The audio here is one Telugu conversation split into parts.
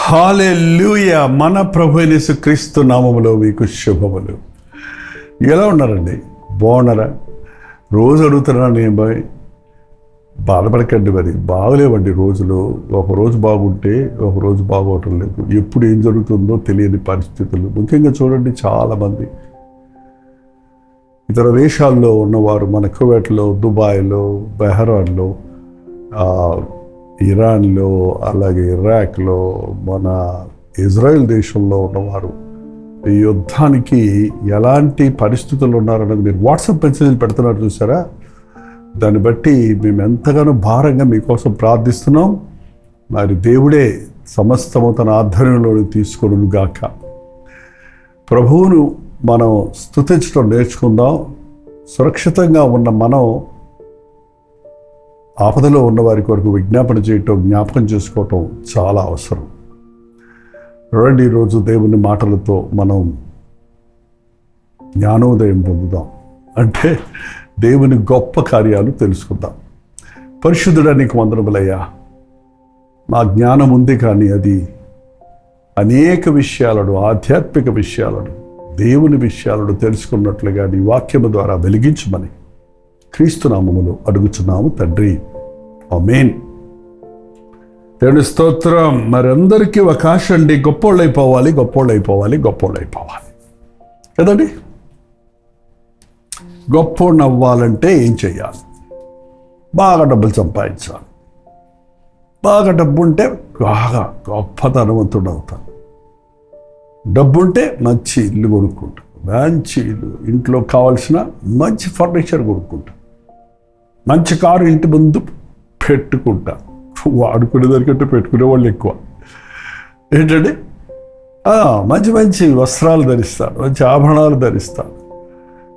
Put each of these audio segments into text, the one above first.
హల్లెలూయా. మన ప్రభు అయిన యేసుక్రీస్తు నామములో మీకు శుభములు. ఎలా ఉన్నారండి? బాగున్నారా? రోజు అడుగుతున్నాను నేను బాధపడకండి, మరి బాగలేవండి రోజులు. ఒకరోజు బాగుంటే ఒకరోజు బాగోవటం లేదు. ఎప్పుడు ఏం జరుగుతుందో తెలియని పరిస్థితులు. ముఖ్యంగా చూడండి, చాలామంది ఇతర దేశాల్లో ఉన్నవారు, మన కువైట్లో, దుబాయ్లో, బెహ్రాన్లో, ఇరాన్లో, అలాగే ఇరాక్లో, మన ఇజ్రాయెల్ దేశంలో ఉన్నవారు ఈ యుద్ధానికి ఎలాంటి పరిస్థితులు ఉన్నారన్నది మీరు వాట్సాప్ మెసేజ్లు పెడుతున్నారు చూసారా? దాన్ని బట్టి మేము ఎంతగానో భారంగా మీకోసం ప్రార్థిస్తున్నాం. మరి దేవుడే సమస్తము తన ఆధ్వర్యంలోకి తీసుకొను గాక. ప్రభువును మనం స్తుతించడం నేర్చుకుందాం. సురక్షితంగా ఉన్న మనం ఆపదలో ఉన్న వారి కొరకు విజ్ఞాపన చేయటం, జ్ఞాపకం చేసుకోవటం చాలా అవసరం. చూడండి, ఈరోజు దేవుని మాటలతో మనం జ్ఞానోదయం పొందుదాం. అంటే దేవుని గొప్ప కార్యాలు తెలుసుకుందాం. పరిశుద్ధుడా, నీకు వందనములయ్యా. మా జ్ఞానం ఉంది, కానీ అది అనేక విషయాలను, ఆధ్యాత్మిక విషయాలను, దేవుని విషయాలను తెలుసుకున్నట్లుగా నీ వాక్యము ద్వారా వెలిగించమని క్రీస్తు నామములో అడుగుచున్నాము తండ్రి, ఆమేన్. దేవుని స్తోత్రం. మరి అందరికీ ఒక ఆశ అండి, గొప్పోళ్ళైపోవాలి, గొప్పోళ్ళైపోవాలి, గొప్పోళ్ళైపోవాలి కదండి. గొప్పోడిని అవ్వాలంటే ఏం చెయ్యాలి? బాగా డబ్బులు సంపాదించాలి. బాగా డబ్బు ఉంటే బాగా గొప్ప ధనవంతుడు అవుతాను. డబ్బు ఉంటే మంచి ఇల్లు కొనుక్కుంటాం, మంచి ఇల్లు, ఇంట్లో కావాల్సిన మంచి ఫర్నిచర్ కొనుక్కుంటాం, మంచి కారు ఇంటి ముందు పెట్టుకుంటా. వాడుకునే దానికంటే పెట్టుకునే వాళ్ళు ఎక్కువ. ఏంటంటే మంచి మంచి వస్త్రాలు ధరిస్తారు, మంచి ఆభరణాలు ధరిస్తారు.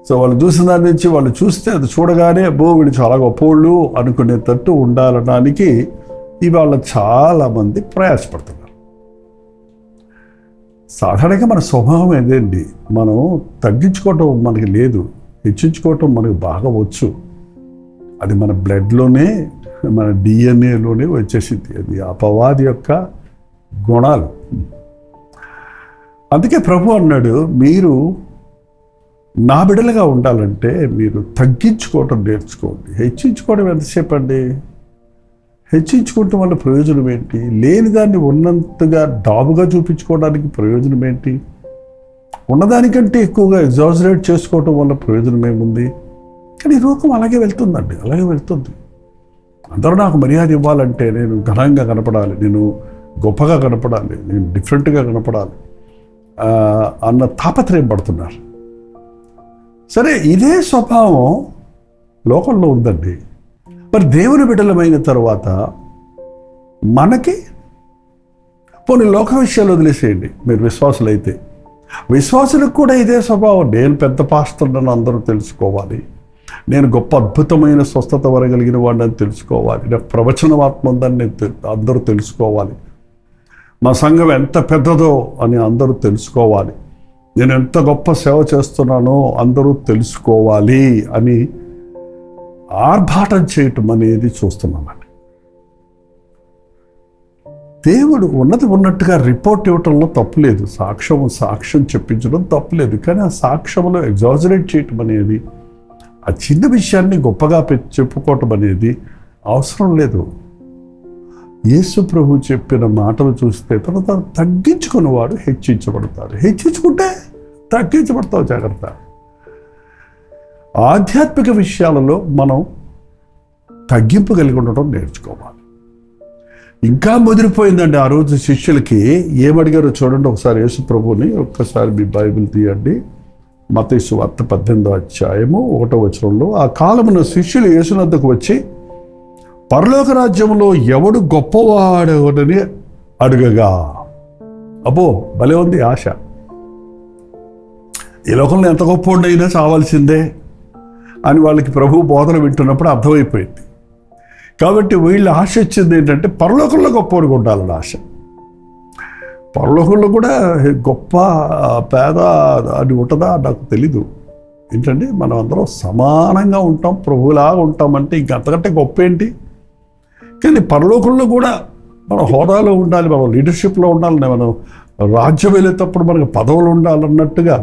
సో వాళ్ళు చూసిన దాని నుంచి, వాళ్ళు చూస్తే అది చూడగానే అబ్బో వీళ్ళు చాలా గొప్పోళ్ళు అనుకునేటట్టు ఉండాలనడానికి ఇవాళ చాలామంది ప్రయాసపడుతున్నారు. సాధారణంగా మన స్వభావం ఏదండి, మనం తగ్గించుకోవటం మనకి లేదు, హెచ్చించుకోవటం మనకు బాగా వచ్చు. అది మన బ్లడ్లోనే, మన డిఎన్ఏలోనే వచ్చేసింది. అది అపవాది యొక్క గుణాలు. అందుకే ప్రభు అన్నాడు, మీరు నా బిడ్డలుగా ఉండాలంటే మీరు తగ్గించుకోవటం నేర్చుకోండి. హెచ్చించుకోవడం ఎంతసేపు అండి? హెచ్చించుకోవటం వల్ల ప్రయోజనం ఏంటి? లేని దాన్ని ఉన్నంతగా డాబుగా చూపించుకోవడానికి ప్రయోజనం ఏంటి? ఉన్నదానికంటే ఎక్కువగా ఎగ్జాజరేట్ చేసుకోవటం వల్ల ప్రయోజనం ఏముంది? కానీ ఈ లోకం అలాగే వెళ్తుందండి, అలాగే వెళ్తుంది. అందరూ నాకు మర్యాద ఇవ్వాలంటే నేను ఘనంగా కనపడాలి, నేను గొప్పగా కనపడాలి, నేను డిఫరెంట్గా కనపడాలి అన్న తాపత్రయం పడుతున్నారు. సరే, ఇదే స్వభావం లోకంలో ఉందండి. మరి దేవుని బిడ్డలమైన తర్వాత మనకి పోనీ లోక విషయాలు వదిలేసేయండి. మీరు విశ్వాసులైతే, విశ్వాసులకు కూడా ఇదే స్వభావం. నేను పెద్ద పాస్టర్నని అందరూ తెలుసుకోవాలి, నేను గొప్ప అద్భుతమైన స్వస్థత వరగలిగిన వాడిని తెలుసుకోవాలి, నాకు ప్రవచనమాత్మ ఉందని నేను అందరూ తెలుసుకోవాలి, మా సంఘం ఎంత పెద్దదో అని అందరూ తెలుసుకోవాలి, నేను ఎంత గొప్ప సేవ చేస్తున్నానో అందరూ తెలుసుకోవాలి అని ఆర్భాటం చేయటం అనేది చూస్తున్నామండి. దేవుడు ఉన్నది ఉన్నట్టుగా రిపోర్ట్ ఇవ్వటంలో తప్పులేదు, సాక్ష్యం చెప్పించడం తప్పులేదు. కానీ ఆ సాక్ష్యంలో ఎగ్జాజరేట్ చేయటం అనేది, ఆ చిన్న విషయాన్ని గొప్పగా చెప్పుకోవటం అనేది అవసరం లేదు. యేసు ప్రభు చెప్పిన మాటలు చూస్తే తర్వాత తగ్గించుకునేవాడు హెచ్చించబడతాడు. హెచ్చించుకుంటే తగ్గించబడతావు, జాగ్రత్త. ఆధ్యాత్మిక విషయాలలో మనం తగ్గింపు కలిగి ఉండటం నేర్చుకోవాలి. ఇంకా ముదిరిపోయిందండి. ఆ రోజు శిష్యులకి ఏమడిగారో చూడండి ఒకసారి. యేసు ప్రభుని ఒక్కసారి మీ బైబిల్ తీయండి. మత్తయి సువార్త 18వ అధ్యాయము 1వ వచనంలో, ఆ కాలమున శిష్యులు యేసునద్దకు వచ్చి పరలోక రాజ్యంలో ఎవడు గొప్పవాడని అడుగగా, అబ్బో భలే ఉంది ఆశ. ఈ లోకంలో ఎంత గొప్పవాడైనా చావాల్సిందే అని వాళ్ళకి ప్రభు బోధన వింటున్నప్పుడు అర్థమైపోయింది. కాబట్టి వీళ్ళు ఆశ వచ్చింది ఏంటంటే పరలోకంలో గొప్పవాడిగా ఉండాలని ఆశ. పరలోకంలో కూడా గొప్ప పేద అది ఉంటుందా నాకు తెలీదు. ఏంటంటే మనం అందరం సమానంగా ఉంటాం, ప్రభువులాగా ఉంటామంటే ఇంకంతకంటే గొప్ప ఏంటి? కానీ పరలోకంలో కూడా మనం హోదాలో ఉండాలి, మనం లీడర్షిప్లో ఉండాలి, మనం రాజ్యం వెళ్ళేటప్పుడు మనకు పదవులు ఉండాలన్నట్టుగా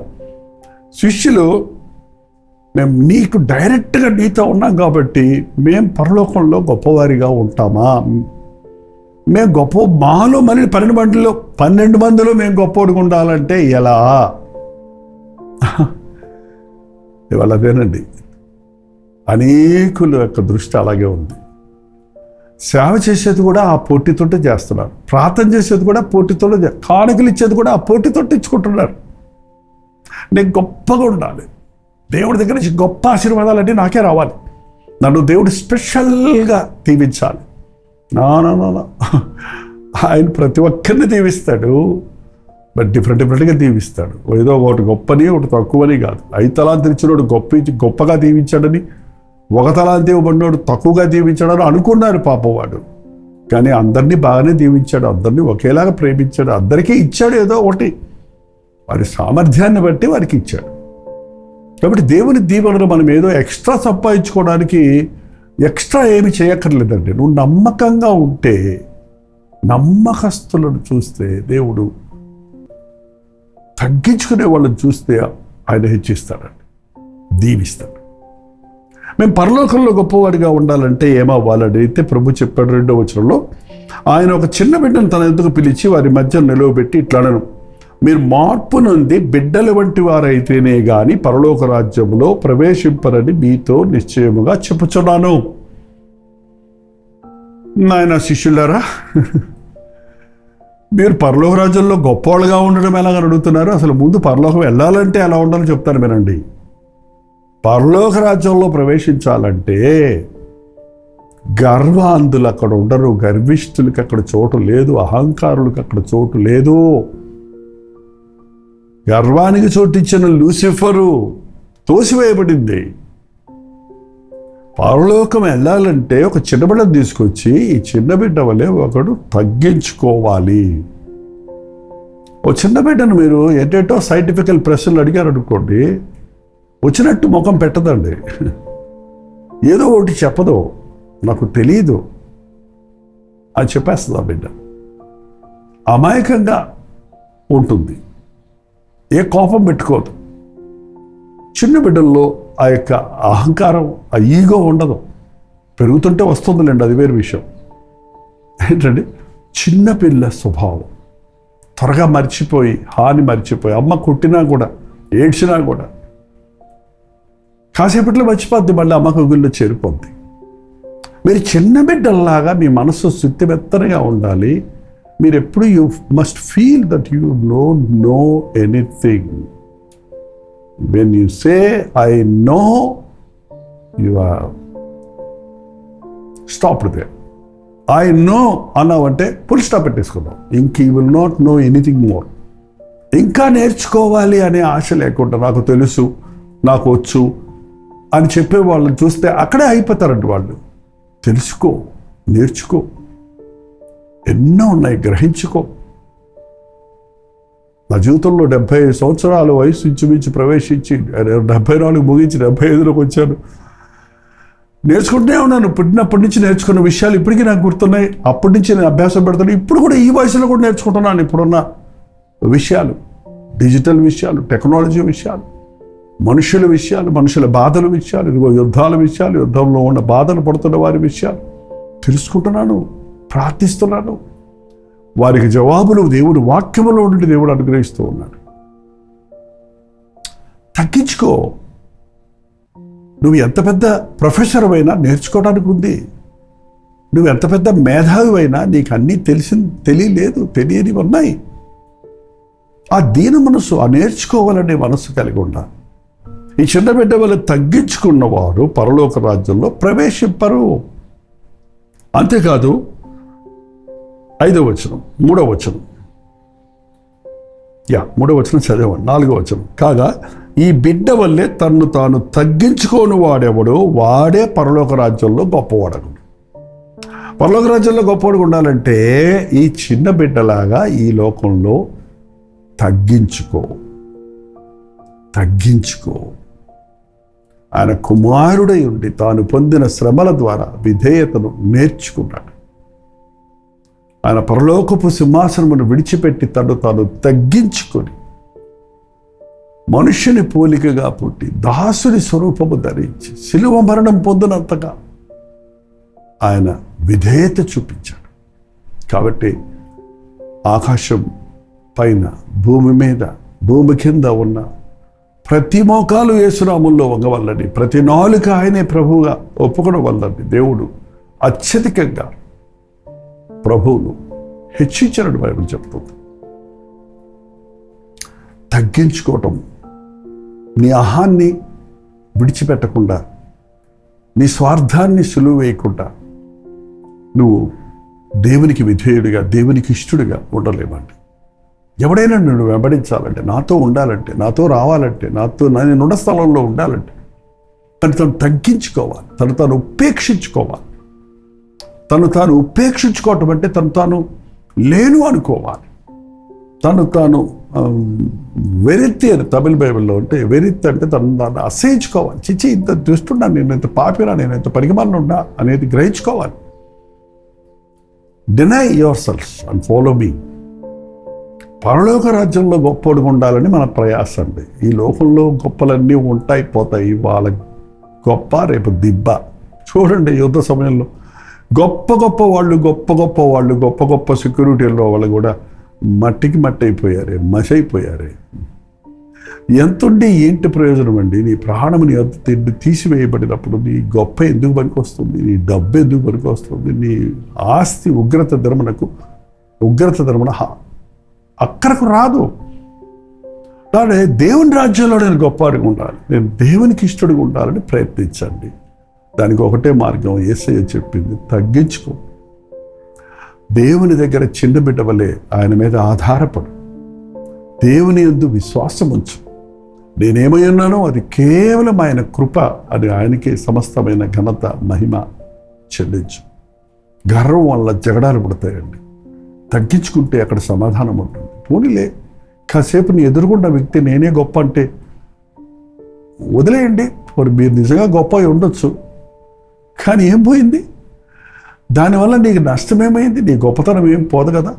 శిష్యులు మేము నీకు డైరెక్ట్గా నీతో ఉన్నాం కాబట్టి మేము పరలోకంలో గొప్పవారిగా ఉంటామా? మేము గొప్ప మాలో మళ్ళీ 12 మందిలో మేము గొప్పవాడిగా ఉండాలంటే ఎలా? ఇవాళ అదేనండి, అనేకుల యొక్క దృష్టి అలాగే ఉంది. సేవ చేసేది కూడా ఆ పోటీతోటే చేస్తున్నారు, ప్రార్థన చేసేది కూడా పోటీతోటే, కానుకలు ఇచ్చేది కూడా ఆ పోటీతోటి ఇచ్చుకుంటున్నారు. నేను గొప్పగా ఉండాలి, దేవుడి దగ్గర నుంచి గొప్ప ఆశీర్వాదాలన్నీ నాకే రావాలి, నన్ను దేవుడు స్పెషల్గా దీవించాలి. నా ఆయన ప్రతి ఒక్కరిని దీవిస్తాడు, బట్ డిఫరెంట్గా దీవిస్తాడు. ఏదో ఒకటి గొప్పని ఒకటి తక్కువని కాదు. 5 తలాంతులు ఇచ్చినోడు గొప్పగా దీవించాడని, 1 తలాంతు ఇవ్వబడినోడు తక్కువగా దీవించాడని అనుకున్నాడు పాపం వాడు. కానీ అందరినీ బాగానే దీవించాడు, అందరినీ ఒకేలాగా ప్రేమించాడు, అందరికీ ఇచ్చాడు ఏదో ఒకటి, వారి సామర్థ్యాన్ని బట్టి వారికి ఇచ్చాడు. కాబట్టి దేవుని దీవెనలు మనం ఏదో ఎక్స్ట్రా సంపాదించుకోవడానికి ఎక్స్ట్రా ఏమి చేయక్కర్లేదండి. నువ్వు నమ్మకంగా ఉంటే, నమ్మకస్తులను చూస్తే, దేవుడు తగ్గించుకునే వాళ్ళని చూస్తే ఆయన హెచ్చిస్తాడండి, దీవిస్తాడు. మేము పరలోకంలో గొప్పవాడిగా ఉండాలంటే ఏమవ్వాలని అయితే ప్రభు చెప్పాడు 2వ వచనంలో. ఆయన ఒక చిన్న బిడ్డను తన ఎదుగు పిలిచి వారి మధ్య నిలవబెట్టి ఇట్లనను, మీరు మార్పు నుండి బిడ్డల వంటి వారైతేనే గాని పరలోక రాజ్యంలో ప్రవేశింపరని మీతో నిశ్చయముగా చెప్పుచున్నాను. నాయన శిష్యులారా, మీరు పరలోక రాజ్యంలో గొప్పవాళ్ళుగా ఉండడం ఎలాగని అడుగుతున్నారు. అసలు ముందు పరలోకం వెళ్ళాలంటే ఎలా ఉండాలో చెప్తాను వినండి. పరలోక రాజ్యంలో ప్రవేశించాలంటే గర్వాంధులు అక్కడ ఉండరు, గర్విష్ఠులకి అక్కడ చోటు లేదు, అహంకారులకు అక్కడ చోటు లేదు. గర్వానికి చోటిచ్చిన లూసిఫరు తోసివేయబడింది. పరలోకం వెళ్ళాలంటే ఒక చిన్న బిడ్డను తీసుకొచ్చి ఈ చిన్న బిడ్డ వల్లే ఒకడు తగ్గించుకోవాలి. ఓ చిన్న బిడ్డను మీరు ఏంటేటో సైంటిఫికల్ ప్రశ్నలు అడిగారు అనుకోండి, వచ్చినట్టు ముఖం పెట్టదండి, ఏదో ఒకటి చెప్పదు, నాకు తెలియదు అని చెప్పేస్తుంది. ఆ బిడ్డ అమాయకంగా ఉంటుంది, ఏ కోపం పెట్టుకోదు. చిన్న బిడ్డల్లో ఆ యొక్క అహంకారం, ఆ ఈగో ఉండదు. పెరుగుతుంటే వస్తుందిలేండి, అది వేరే విషయం. ఏంటండి, చిన్నపిల్ల స్వభావం, త్వరగా మర్చిపోయి, హాని మర్చిపోయి, అమ్మ కొట్టినా కూడా, ఏడ్చినా కూడా కాసేపట్లో మర్చిపోద్ది, మళ్ళీ అమ్మ గుళ్ళో చేరిపోద్ది. మీరు చిన్న బిడ్డల్లాగా మీ మనసు శుద్ధిమెత్తనగా ఉండాలి. మీరు ఎప్పుడు you must feel that you don't know anything. When you say I know, you are stopped there. I know అన్నావంటే ఫుల్ స్టాప్ పెట్టేసుకున్నాం, ఇంక you will not know anything more. ఇంకా నేర్చుకోవాలి అనే ఆశ లేకుండా, నాకు తెలుసు, నాకు వచ్చు అని చెప్పే వాళ్ళని చూస్తే అక్కడే అయిపోతారండి వాళ్ళు. తెలుసుకో, నేర్చుకో, ఎన్నో ఉన్నాయి, గ్రహించుకో. నా జీవితంలో 75 సంవత్సరాల వయసు ఇంచుమించు ప్రవేశించి 74 ముగించి 75లోకి వచ్చాను. నేర్చుకుంటూనే ఉన్నాను. పుట్టినప్పటి నుంచి నేర్చుకున్న విషయాలు ఇప్పటికీ నాకు గుర్తున్నాయి. అప్పటి నుంచి నేను అభ్యాసం పెడతాను. ఇప్పుడు కూడా ఈ వయసులో కూడా నేర్చుకుంటున్నాను. ఇప్పుడున్న విషయాలు, డిజిటల్ విషయాలు, టెక్నాలజీ విషయాలు, మనుషుల విషయాలు, మనుషుల బాధల విషయాలు, ఇదిగో యుద్ధాల విషయాలు, యుద్ధంలో ఉన్న బాధలు పడుతున్న వారి విషయాలు తెలుసుకుంటున్నాను, ప్రార్థిస్తున్నాను. వారికి జవాబులు దేవుడు వాక్యములో నుండి దేవుడు అనుగ్రహిస్తూ ఉన్నాడు. తగ్గించుకో. నువ్వు ఎంత పెద్ద ప్రొఫెసర్ అయినా నేర్చుకోవడానికి ఉంది. నువ్వు ఎంత పెద్ద మేధావి అయినా నీకు అన్నీ తెలియలేదు, తెలియనివి ఉన్నాయి. ఆ దీన మనసు, ఆ నేర్చుకోవాలనే మనసు కలిగి ఉండాలి. ఈ చిన్న బిడ్డ వల్ల తగ్గించుకున్నవారు పరలోక రాజ్యంలో ప్రవేశింపరు. అంతేకాదు, 5వ వచనం, 3వ వచనం, 3వ వచనం చదివాను, 4వ వచనం. కాగా ఈ బిడ్డ వల్లే తన్ను తాను తగ్గించుకోని వాడెవడో వాడే పరలోక రాజ్యంలో గొప్పవాడను. పరలోక రాజ్యంలో గొప్పవాడు ఉండాలంటే ఈ చిన్న బిడ్డలాగా ఈ లోకంలో తగ్గించుకో. ఆయన కుమారుడై ఉండి తాను పొందిన శ్రమల ద్వారా విధేయతను నేర్చుకున్నాడు. ఆయన పరలోకపు సింహాసనమును విడిచిపెట్టి తను తాను తగ్గించుకొని మనుష్యుని పోలికగా పుట్టి దాసుని స్వరూపము ధరించి శిలువ మరణం పొందినంతగా ఆయన విధేయత చూపించాడు. కాబట్టి ఆకాశం పైన, భూమి మీద, భూమి కింద ఉన్న ప్రతి మోకాలు యేసునామములో వంగవల్లని, ప్రతి నాలుక ఆయనే ప్రభువుగా ఒప్పుకోవడం వల్లని దేవుడు అత్యధికంగా ప్రభువును హెచ్చించాడు బైబిల్ చెప్తుంది. తగ్గించుకోవటం, నీ అహాన్ని విడిచిపెట్టకుండా, నీ స్వార్థాన్ని సులువు వేయకుండా నువ్వు దేవునికి విధేయుడిగా, దేవునికి ఇష్టడుగా ఉండలేమండి. ఎవడైనా నన్ను వెంబడించాలంటే, నాతో ఉండాలంటే, నాతో రావాలంటే, నేను ఉన్న స్థలంలో ఉండాలంటే తను తగ్గించుకోవాలి, తను ఉపేక్షించుకోవాలి. తను ఉపేక్షించుకోవటం అంటే తాను లేను అనుకోవాలి. తాను వెరిత్తి అని తమిళ బైబిల్లో అంటే, వెరిత్తి అంటే తను అసహించుకోవాలి. చిచ్చి, ఇంత దుష్టున్నా, నేను ఇంత పాపినా, నేను ఇంత పరిగమనున్నా అనేది గ్రహించుకోవాలి. Deny yourself and follow me. పరలోక రాజ్యంలో గొప్పగా ఉండాలని మన ప్రయాస అండి. ఈ లోకంలో గొప్పలన్నీ ఉంటాయి పోతాయి, వాళ్ళ గొప్ప రేపు దిబ్బ. చూడండి, యుద్ధ సమయంలో గొప్ప గొప్ప సెక్యూరిటీల్లో వాళ్ళు కూడా మట్టికి మట్టి అయిపోయారే, మసైపోయారే. ఎంతుండి ఏంటి ప్రయోజనం అండి? నీ ప్రాణముని తీసివేయబడినప్పుడు నీ గొప్ప ఎందుకు పనికి వస్తుంది? నీ డబ్బు ఎందుకు పనికి వస్తుంది? నీ ఆస్తి ఉగ్రత ధర్మన అక్కరకు రాదు. కానీ దేవుని రాజ్యంలో నేను గొప్పవాడిగా ఉండాలి, నేను దేవునికి ఇష్టడిగా ఉండాలని ప్రయత్నించండి. దానికి ఒకటే మార్గం, యేసయ్య చెప్పింది, తగ్గించుకో. దేవుని దగ్గర చిన్న బిడ్డ వలె ఆయన మీద ఆధారపడు. దేవుని యందు విశ్వాసం ఉంచు. నేనేమై ఉన్నానో అది కేవలం ఆయన కృప అని ఆయనకే సమస్తమైన ఘనత, మహిమ చెల్లించు. గర్వం వల్ల జగడాలు పుడతాయండి. తగ్గించుకుంటే అక్కడ సమాధానం ఉంటుంది. పోనీలే, కాసేపు నీ ఎదురుగున్న వ్యక్తి నేనే గొప్ప అంటే వదిలేయండి. మరి మీరు నిజంగా గొప్ప ఉండొచ్చు, కానీ ఏం పోయింది? దానివల్ల నీకు నష్టమేమైంది? నీ గొప్పతనం ఏం పోదు కదా.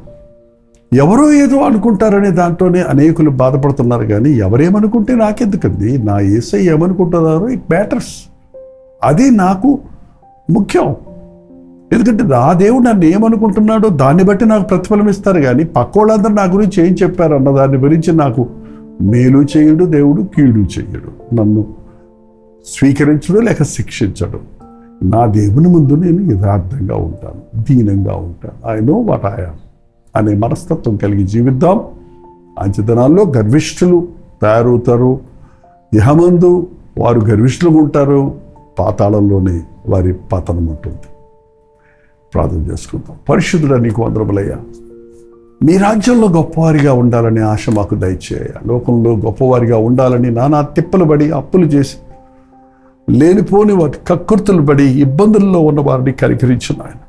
ఎవరో ఏదో అనుకుంటారనే దాంట్లోనే అనేకులు బాధపడుతున్నారు. కానీ ఎవరేమనుకుంటే నాకెందుకండి? నా యేసయ్య ఏమనుకుంటున్నారో ఇట్ మ్యాటర్స్. అది నాకు ముఖ్యం. ఎందుకంటే నా దేవుడు నన్ను ఏమనుకుంటున్నాడో దాన్ని బట్టి నాకు ప్రతిఫలం ఇస్తారు. కానీ పక్కోళ్ళందరూ నా గురించి ఏం చెప్పారు అన్న దాన్ని గురించి నాకు మేలు చేయడు దేవుడు, కీడు చేయడు. నన్ను స్వీకరించడు లేక శిక్షించడు. నా దేవుని ముందు నేను యథార్థంగా ఉంటాను, దీనంగా ఉంటాను. I know what I am అనే మనస్తత్వం కలిగి జీవిద్దాం. అంచెతనాల్లో గర్విష్ఠులు తయారవుతారు. ఇహమందు వారు గర్విష్ఠులుగా ఉంటారు, పాతాళంలోనే వారి పతనం ఉంటుంది. ప్రార్థన చేసుకుందాం. పరిశుద్ధుడా, నీకు వందనములయ్యా. మీ రాజ్యంలో గొప్పవారిగా ఉండాలని ఆశ మాకు దయచేయ. లోకంలో గొప్పవారిగా ఉండాలని నానా తిప్పలు పడి, అప్పులు చేసి, లేనిపోని వాటి కక్కుర్తులు పడి ఇబ్బందుల్లో ఉన్న వారిని కనికరించిన ఆయన,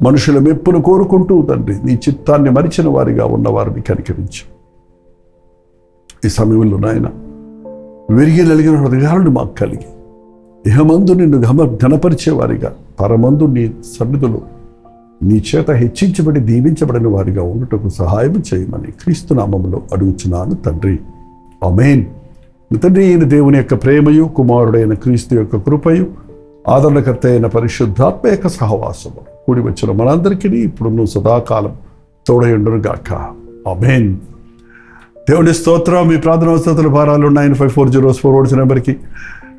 మనుషుల మెప్పును కోరుకుంటూ తండ్రి నీ చిత్తాన్ని మరిచిన వారిగా ఉన్న వారిని కనికరించు. ఈ సమయంలో నాయన విరిగి నలిగిన హృదయాలను మాకు కలిగి ఇహమందు నిన్ను ఘనపరిచేవారిగా, పరమందు నీ సన్నిధులు నీ చేత హెచ్చించబడి దీవించబడిన వారిగా ఉండటకు సహాయం చేయమని క్రీస్తు నామములో అడుగుచున్నాను తండ్రి. ఆమేన్. తండ్రి అయిన దేవుని యొక్క ప్రేమయు, కుమారుడైన క్రీస్తు యొక్క కృపయు, ఆదరణకర్త అయిన పరిశుద్ధాత్మ యొక్క సహవాసము కూడి వచ్చిన మనందరికీ ఇప్పుడు సదాకాలం తోడయుండును గాక. ఆమేన్. దేవుని స్తోత్రం. మీ ప్రార్థన అవసరతల భారాలు 9540 నెంబర్కి,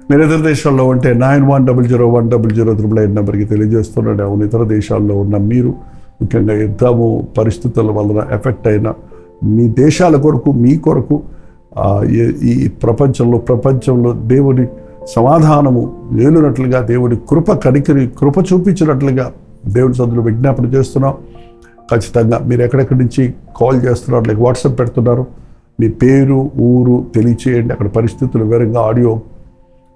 మీరు ఇతర దేశాల్లో ఉంటే 91001008 నెంబర్కి తెలియజేస్తున్నాడు. అవును, ఇతర దేశాల్లో ఉన్న మీరు, ముఖ్యంగా యుద్ధము పరిస్థితుల వలన ఎఫెక్ట్ అయిన మీ దేశాల కొరకు, మీ కొరకు ఈ ప్రపంచంలో దేవుని సమాధానము ఏలునట్లుగా, దేవుని కృప చూపించినట్లుగా దేవుని సదులు విజ్ఞాపన చేస్తున్నాం. ఖచ్చితంగా మీరు ఎక్కడెక్కడి నుంచి కాల్ చేస్తున్నారు, లేక వాట్సాప్ పెడుతున్నారు, మీ పేరు, ఊరు తెలియచేయండి. అక్కడ పరిస్థితులు వివరంగా ఆడియో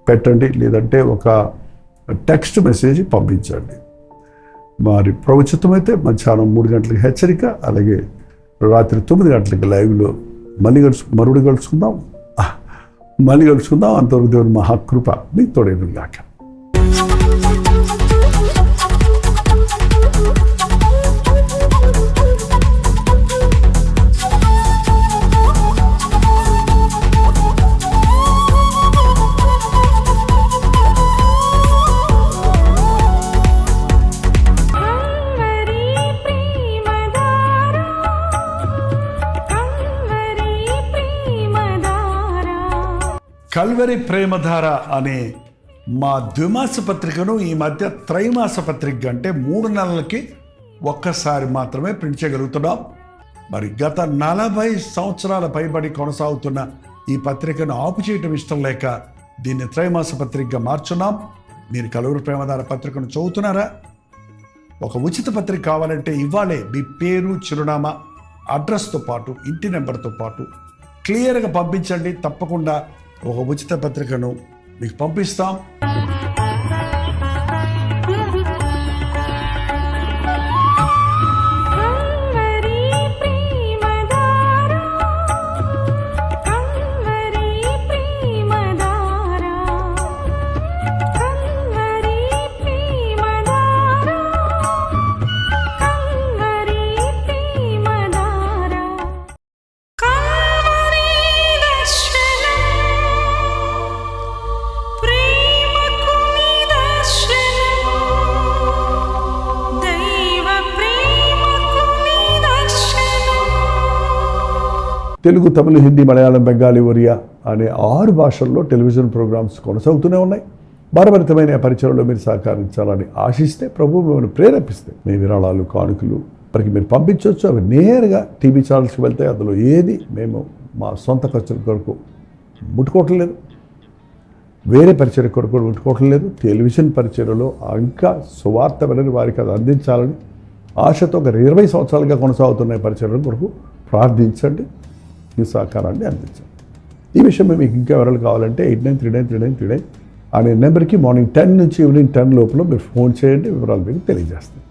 పెట్టండి, లేదంటే ఒక టెక్స్ట్ మెసేజ్ పంపించండి. మరి ప్రభుత్వం అయితే మధ్యాహ్నం 3 గంటలకు హెచ్చరిక, అలాగే రాత్రి 9 గంటలకు లైవ్లో మళ్ళీ కలుసుకుందాం. అంతవరకు దేవుని మహాకృప మీకు తోడైన గాక. కల్వరి ప్రేమధార అనే మా ద్విమాస పత్రికను ఈ మధ్య త్రైమాస పత్రిక అంటే 3 నెలలకి ఒక్కసారి మాత్రమే ప్రింట్ చేయగలుగుతున్నాం. మరి గత 40 సంవత్సరాల పైబడి కొనసాగుతున్న ఈ పత్రికను ఆపు చేయటం ఇష్టం లేక దీన్ని త్రైమాస పత్రికగా మార్చున్నాం. మీరు కల్వరి ప్రేమధార పత్రికను చదువుతున్నారా? ఒక ఉచిత పత్రిక కావాలంటే ఇవ్వాలే మీ పేరు, చిరునామా, అడ్రస్తో పాటు ఇంటి నెంబర్తో పాటు క్లియర్గా పంపించండి. తప్పకుండా ఒక ఉచిత పత్రికను మీకు పంపిస్తాం. తెలుగు, తమిళ, హిందీ, మలయాళం, బెంగాలీ, ఒరియా అనే 6 భాషల్లో టెలివిజన్ ప్రోగ్రామ్స్ కొనసాగుతూనే ఉన్నాయి. భారభరితమైన పరిచయంలో మీరు సహకరించాలని ఆశిస్తే, ప్రభు మిమ్మల్ని ప్రేరేపిస్తే మీ విరాళాలు, కానుకలు వారికి మీరు పంపించవచ్చు. అవి నేరుగా టీవీ ఛానల్స్కి వెళ్తే అందులో ఏది మేము మా సొంత ఖర్చుల కొరకు ముట్టుకోవటం లేదు, వేరే పరిచయ కొరకు ముట్టుకోవటం లేదు. టెలివిజన్ పరిచయలో ఇంకా సువార్త వినని వారికి అది అందించాలని ఆశతో ఒక 20 సంవత్సరాలుగా కొనసాగుతున్న పరిచయం కొరకు ప్రార్థించండి, ఈ సహకారాన్ని అందించండి. ఈ విషయం మీకు ఇంకా వివరాలు కావాలంటే 89393939 అనే నెంబర్కి మార్నింగ్ 10 నుంచి ఈవినింగ్ 10 లోపల మీరు ఫోన్ చేయండి, వివరాలు మీకు తెలియజేస్తాం.